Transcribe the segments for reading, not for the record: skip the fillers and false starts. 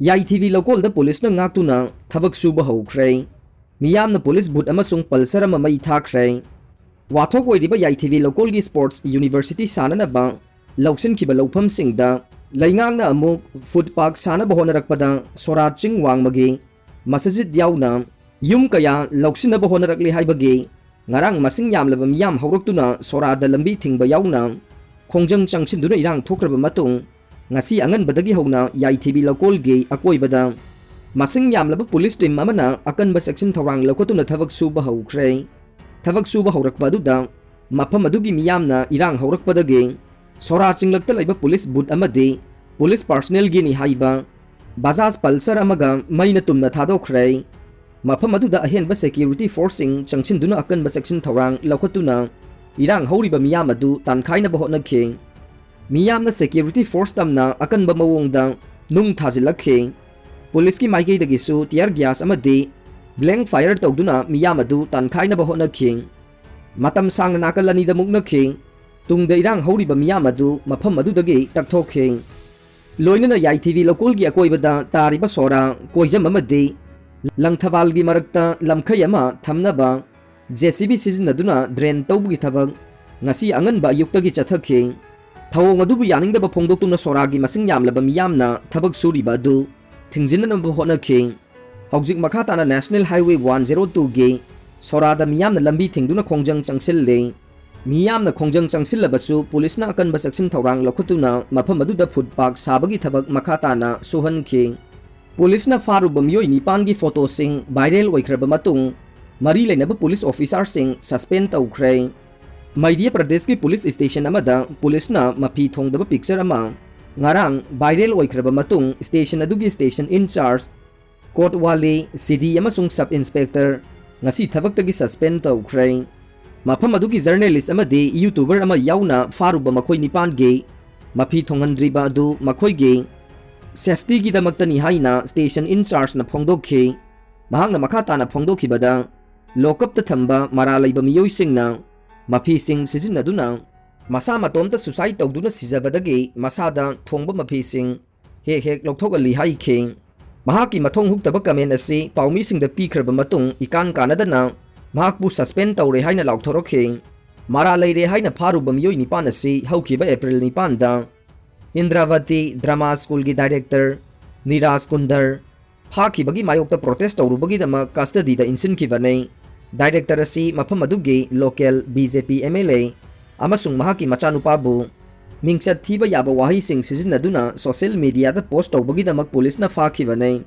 Yaithibi Loukolda Police na Ngaktuna Thabak Suba Houkhre Miyamna Police Boot amasung Pulsar ama mai Thakhre Wathok oiriba Yaithibi Loukolgi Sports University sananaba lauksinkiba laufamsingda laingangna amuk food park sanaba honarakpada Sorat Ching wangmagi masajid yauna yum kaya lauksinaba honarakli haibagi ngarang masing yamlaba miyam hauruktuna Sorada lambi thingba yauna khongjang changchinduna irang thokraba matung ngasi angan badagi hauna Yaithibi Loukolgi akoibada masing yamlaba police team amana akanba section thorang lokotuna Thabak Suba Houkhre Thabak Suba haurakpaduda mafam adugi miyamna irang haurakpadagi Sora chinglakta laiba police boot amadi police personnel gini haiba Bajaj Pulsar amaga maina tumna thadokhrei mafam aduda ahenba security forcing changchinduna akanba section thorang lokotuna irang hauriba miyam adu tankaina bahotnakhe Miyamna security force tamna akanba mawongda nung thajilakhe police ki maikei dagisu tear gas amadi blank fire tawduna miyam adu tankaina bahotnakhe matam sangna nakalani da muknakhe tungda irang hauriba miyam adu mafam adudagi takthokhe loinana Yaithibi Loukolgi akoibada tariba sora koijam amadi langthabalgi marakta lamkhai ama thamnaba JCB sizinaduna drain tawbugi thabak ngasi anganba ayuktagi chathakhe thawong adubu yaningdaba phongdoktuna soragi masing yamlaba miyamna thabak suriba adu thingjinnanaba hotnakhe hawjik makha tana National Highway 102 gi sorada miyamna lambi thingduna khongjang changsille miyamna khongjang changsillabasu police na akanba section thorang lokhotuna mafam aduda food park sabagi thabak makha tana suhankhe police na faruba miyoi nipan gi photo sing viral oikraba matung mari leinaba police officer sing suspend tawkhre Madhya Pradesh ki police station amada police na mapi thongdaba picture ama ngarang viral oikraba matung station adugi station in charge Kotwale CD amasung sub inspector ngasi thabaktagi suspend tawkhre mafam adugi journalist amadi youtuber ama yauna faruba makhoi nipan ge mapi thonghandriba adu makhoi ge safety gi damaktani haina station in charge na phongdokhe mahakna makha tana phongdokhibada lokap ta thamba mara laiba miyoi singna mafi sing sizinaduna masa matomta suicide tawduna sijabadagi masada thongba mafi sing hek lokthokali haikhe mahaki mathong huktaba comment asi paumi singda pikhraba matung ikan kanadana mahakbu suspend tawre haina laukthorokhe mara leire haina faruba miyoi nipan asi haukiba April 9 da Indravati Drama School gi director Niraj Kundar phakibagi mayokta protest tawrubagi dama custody da insinkibane Director asi mafam adugi local BJP MLA amasung mahaki machanupabu mingchat thiba yaba wahi sing sizinaduna social media da post tawbagi damak police na fakhibane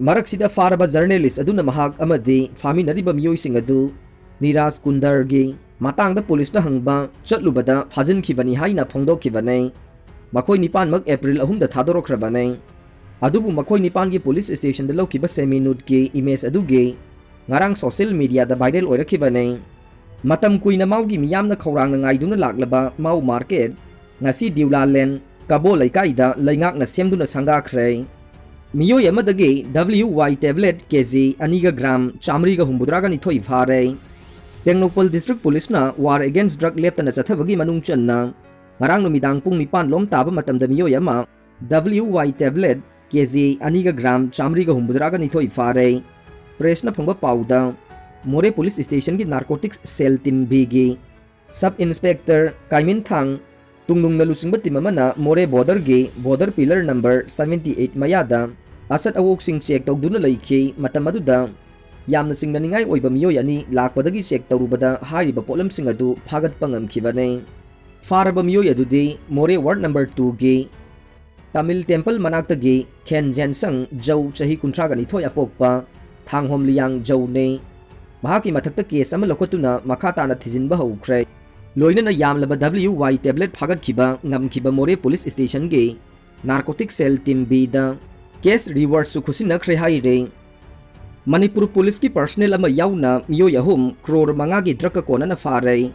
maraksida faraba journalist aduna mahak amadi faminariba miyoi sing adu Niraj Kundar gi matang da police na hangba chatlubada phajinkhibani haina phongdokhibane makhoi nipan mak April 3 da thadorokhrabane adubu makhoi nipan gi police station da lokiba semi-nude gi image adugi ngarang social media da viral oirakhibane matam kuina maugi miyamna khorang ngaiduna laklaba mau market ngasi diula len kabo laikai da laingak na semduna sangakhre miyoi amadagi WY tablet kg aniga gram chamri ga humbudraga ni thoi phare Tengnopal district police na war against drug lab na chathabagi manung channa ngarang numidang pung nipan lom taba matamda miyoi ama WY tablet kg aniga gram chamri ga humbudraga ni thoi phare Press na phangba pauda More police station ki narcotics cell team bigi sub inspector Kaimin Thang tungnung na lusingba team amana More border gi border pillar number 78 mayada asat awok sing check tawduna laiki matamaduda yamna singnaningai oiba miyoi ani lakpadagi check tawrubada hariba polam sing adu phagat pangamkhibane faraba miyoi adudi More ward number 2 gi Tamil temple manakta gi Ken Jensang Jau chahi kuntra gani thoi apokpa Thanghom liang jawne mahaki mathakta case ama lokotuna makhata na thijinba houkhre loinana yamlaba WY tablet phagat khiba ngamkhiba More police station ge narcotic cell team B da case reward su khusina khre haire Manipur police ki personnel ama yauna miyoi ahum crore manga gi drug kona na fare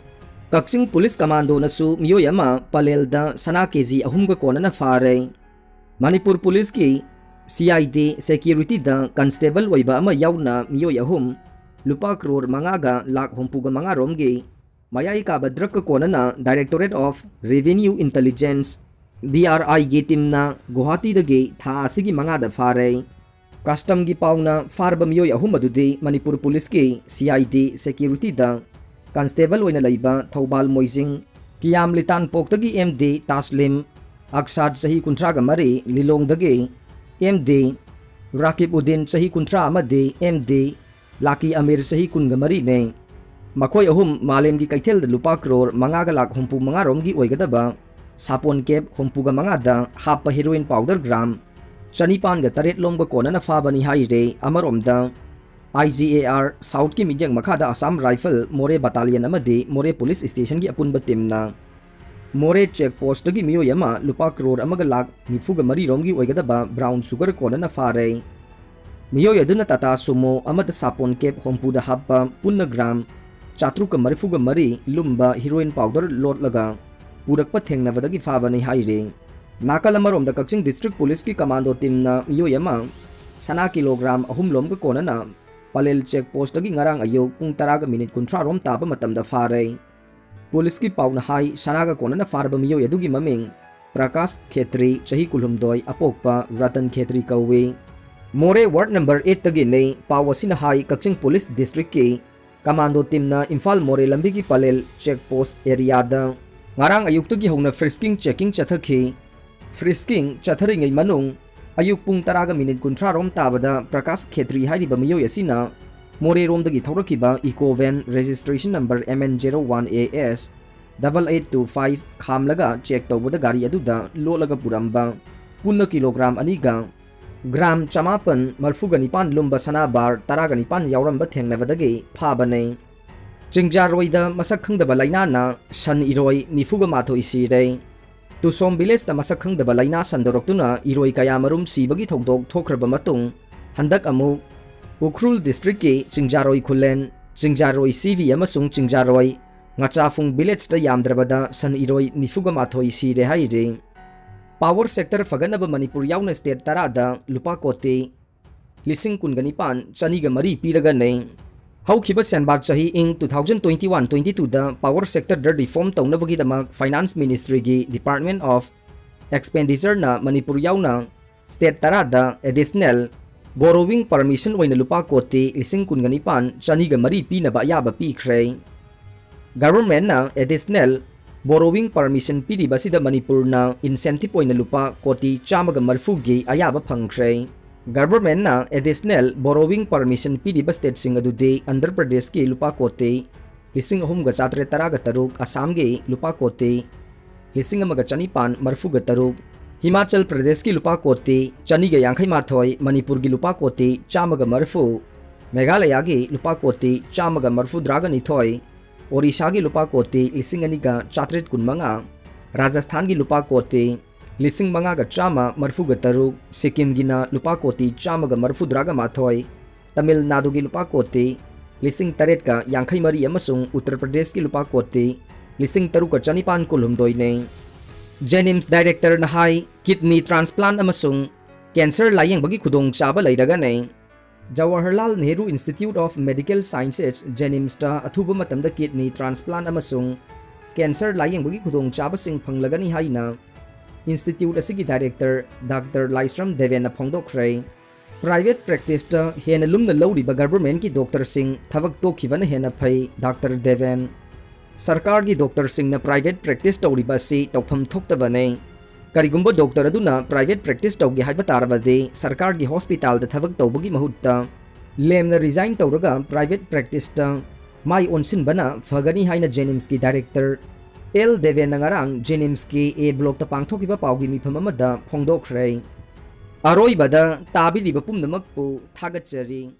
Kaksing police commando na su miyoi ama palel da sana kg ahum ga kona na fare Manipur police ki CID security da constable waiba ama yauna miyoi ahum lupa crore mangaga lak humpuga manga romge mayai ka badrak ka kona na Directorate of Revenue Intelligence DRI gi timna Guwahati dagi tha asigi mangada fare custom gi pauna farba miyoi ahum adudi Manipur Police ki CID security da constable oina laiba Thobal Moijing Kiyam Litan Poktagi MD Taslim Aksad sahi kuntra ga mari Lilong dagi MD Rakib Udin sahi kuntra amadi MD Laki Amir sahi kunga mari ne Makoy ahum malem gi kaithel da lupa crore mangaga lak humpu mangarom gi oigadaba sapon kep humpuga mangada hapa heroin powder gram Chanipan ga taret lomga kona na fabani haire amaromda IGAR South ki mijang makada Assam Rifle More Battalion amadi More Police Station gi apunba timna More checkpost gi miyo yama lupa crore amaga lak nifuga mari romgi oigadaba brown sugar kona na fare miyo yaduna tata sumo amada sapon kep humpuda hapa punna gram Chatruka marifuga mari lumba heroin powder lot laga purakpa thengnabadagi fabani haire Nakalamarom da Kakching District Police ki commando team na miyo yama sana kilogram ahum lom ka kona na palel checkpost dagi ngarang ayo pung taraga minute kuntra rom taba matam da fare Police ki pauna hai sana ka kona na farba miyo yadugi maming Prakash Khetri chahi kulhumdoi apokpa Ratan Khetri kawe More ward number 8 dagi ne pawasina hai Kakching Police District ki commando team na Imphal More lambi ki palel checkpost area da ngarang ayuk tugi hongna frisking checking chathakhi Frisking chatharingai manung ayuk pung taraga minute kuntra rom tabada Prakash Khetri hairiba miyo yasina More rom dagi thawrakiba eco van registration number MN01AS 8825 khamlaga check tawbada gari aduda lolaga puramba punna kilogram aniga gram chamapan marfuga nipan lumba sana bar taraga nipan yauramba thengnabadagi phabane Jingjaroida masak khangdaba laina na san iroi nifuga matho isirei Tusom village na masak khangdaba laina sandoroktuna iroi kaya marum sibagi thokdok thokraba matung handak amuk Houkhre district ki Jingjaroi Khulen Jingjaroi CV amasung Jingjaroi ngachafung village ta yamdrabada san iroi nifuga matho isire haire Power sector faganaba Manipur yauna state tarada lupa kote lising kunganipan chaniga mari piraga nei Houkhre senbak chahi ing 2021-22 da power sector da reform taunabagi damak finance ministry gi department of expenditure na Manipur yauna state tarada additional borrowing permission oina lupa kote lising kunganipan chaniga mari pinaba yaba pikre government na additional borrowing permission piriba sida Manipur na incentive oina lupa koti chamaga marfu gi ayaba phangkhre Government na additional borrowing permission piriba state sing adude Andhra Pradesh ki lupa kote lising ahum ga chatre taraga taruk Assam gi lupa kote lising amaga chanipan marfu ga taruk Himachal Pradesh ki lupa kote chani ga yankhai mathoi Manipur gi lupa kote chamaga marfu Meghalaya gi lupa kote chamaga marfu draga nithoi Odisha gi lupa kote lising ani ga chatret kunmanga Rajasthan gi lupa kote lising manga ga chama marfu ga taruk Sikkim gina lupa koti chama ga marfu draga mathoi Tamil Nadu gi lupa koti lising taret ka yankhai mari amasung Uttar Pradesh gi lupa koti lising taru ka chanipan kulhumdoi ne Jenims director na hai kidney transplant amasung cancer layeng bagi khudong chaba lairaga ne Jawaharlal Nehru Institute of Medical Sciences Jenims ta athuba matamda kidney transplant amasung cancer layeng bagi khudong chaba sing phanglagani haina Institute asigi director Dr. Laisram Deven na phongdokre private practice ta hena lumna lawriba government ki doctor sing thabak tokhibana hena phai Dr. Deven sarkar gi doctor sing na private practice tawriba si tawpham thoktabane karigumba doctor aduna private practice tawgi haiba tarabade sarkar gi hospital da thabak tawbagi mahutta lemna resign tawraga private practice ta mai onsin bana phagani haina Jenims ki director El Deven nangarang Jenims ki A block ta pangthokiba pawgi mifam amada phongdokre aroi bada tabiriba pumnamakpu thagatchari